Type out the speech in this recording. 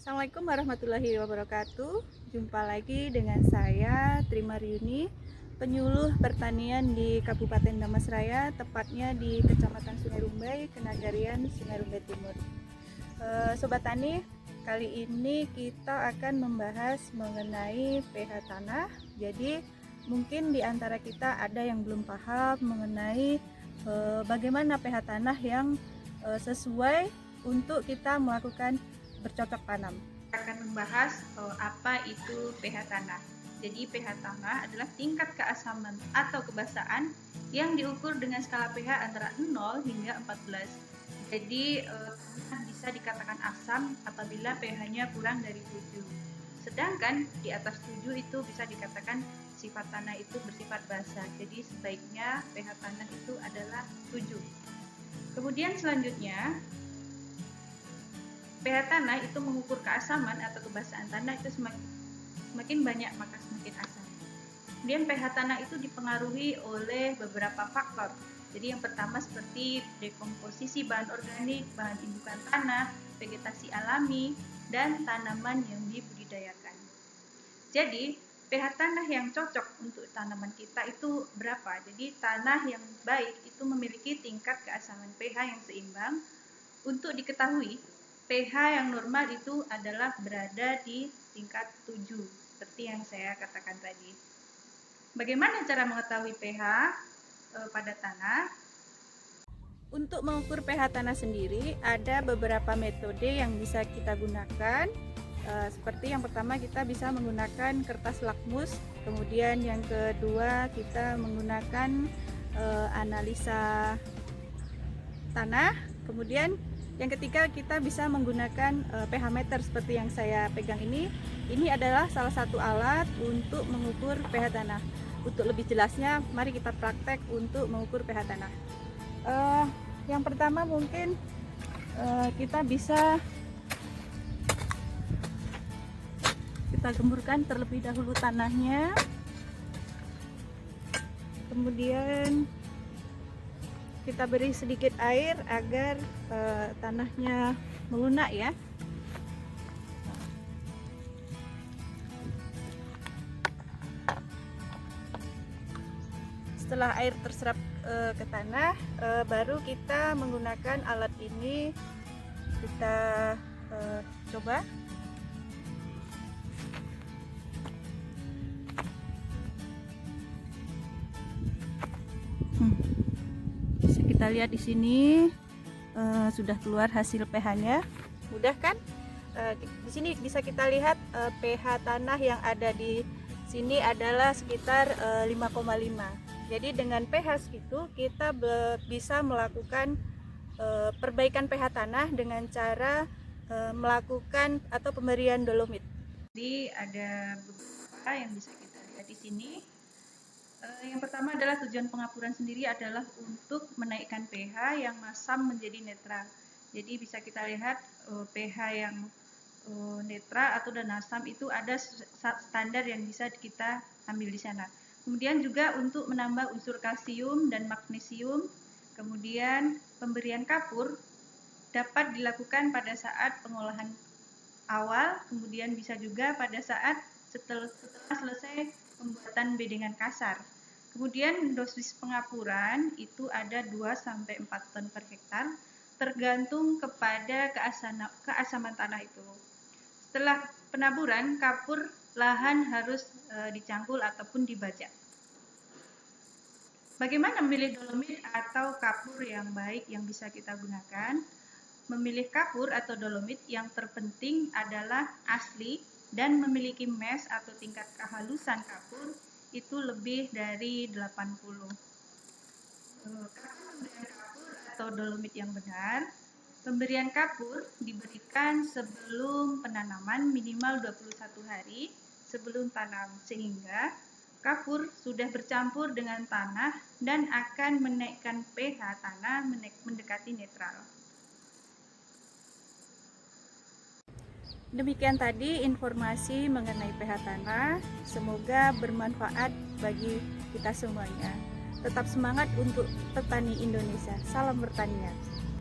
Assalamualaikum warahmatullahi wabarakatuh. Jumpa lagi dengan saya Tri Maryuni, penyuluh pertanian di Kabupaten Damasraya, tepatnya di Kecamatan Sungai Rumbai, Kenagarian Sungai Rumbai Timur. Sobat Tani, kali ini kita akan membahas mengenai pH tanah. Jadi mungkin di antara kita ada yang belum paham mengenai bagaimana pH tanah yang sesuai untuk kita melakukan bercocok tanam. Kita akan membahas apa itu pH tanah. Jadi pH tanah adalah tingkat keasaman atau kebasahan yang diukur dengan skala pH antara 0 hingga 14. Jadi tanah bisa dikatakan asam apabila pH-nya kurang dari 7. Sedangkan di atas 7 itu bisa dikatakan sifat tanah itu bersifat basa. Jadi sebaiknya pH tanah itu adalah 7. Kemudian selanjutnya pH tanah itu mengukur keasaman atau kebasahan tanah itu semakin banyak maka semakin asam. Kemudian pH tanah itu dipengaruhi oleh beberapa faktor. Jadi yang pertama seperti dekomposisi bahan organik, bahan indukan tanah, vegetasi alami, dan tanaman yang dibudidayakan. Jadi pH tanah yang cocok untuk tanaman kita itu berapa? Jadi tanah yang baik itu memiliki tingkat keasaman pH yang seimbang. Untuk diketahui, pH yang normal itu adalah berada di tingkat 7, seperti yang saya katakan tadi. Bagaimana cara mengetahui pH pada tanah? Untuk mengukur pH tanah sendiri, ada beberapa metode yang bisa kita gunakan. Seperti yang pertama, kita bisa menggunakan kertas lakmus. Kemudian yang kedua, kita menggunakan analisa tanah. Kemudian yang ketiga, kita bisa menggunakan pH meter seperti yang saya pegang ini. Ini adalah salah satu alat untuk mengukur pH tanah. Untuk lebih jelasnya, mari kita praktek untuk mengukur pH tanah. Yang pertama mungkin kita bisa gemburkan terlebih dahulu tanahnya. Kemudian kita beri sedikit air agar tanahnya melunak ya. Setelah air terserap ke tanah, baru kita menggunakan alat ini. Kita coba. Bisa kita lihat di sini sudah keluar hasil pH-nya. Mudah kan? Di sini bisa kita lihat pH tanah yang ada di sini adalah sekitar 5,5. Jadi dengan pH segitu kita bisa melakukan perbaikan pH tanah dengan cara melakukan atau pemberian dolomit. Jadi ada beberapa yang bisa kita lihat di sini. Yang pertama adalah tujuan pengapuran sendiri adalah untuk menaikkan pH yang masam menjadi netral. Jadi bisa kita lihat pH yang netral atau dan asam itu ada standar yang bisa kita ambil di sana. Kemudian juga untuk menambah unsur kalsium dan magnesium. Kemudian pemberian kapur dapat dilakukan pada saat pengolahan awal, kemudian bisa juga pada saat setelah selesai pembuatan bedengan kasar. Kemudian dosis pengapuran itu ada 2-4 ton per hektar, tergantung kepada keasaman tanah itu. Setelah penaburan, kapur lahan harus dicangkul ataupun dibajak. Bagaimana memilih dolomit atau kapur yang baik yang bisa kita gunakan? Memilih kapur atau dolomit yang terpenting adalah asli dan memiliki mesh atau tingkat kehalusan kapur itu lebih dari 80. Pemberian kapur atau dolomit yang benar, pemberian kapur diberikan sebelum penanaman minimal 21 hari sebelum tanam, sehingga kapur sudah bercampur dengan tanah dan akan menaikkan pH tanah mendekati netral. Demikian tadi informasi mengenai pH tanah. Semoga bermanfaat bagi kita semuanya. Tetap semangat untuk petani Indonesia. Salam pertanian.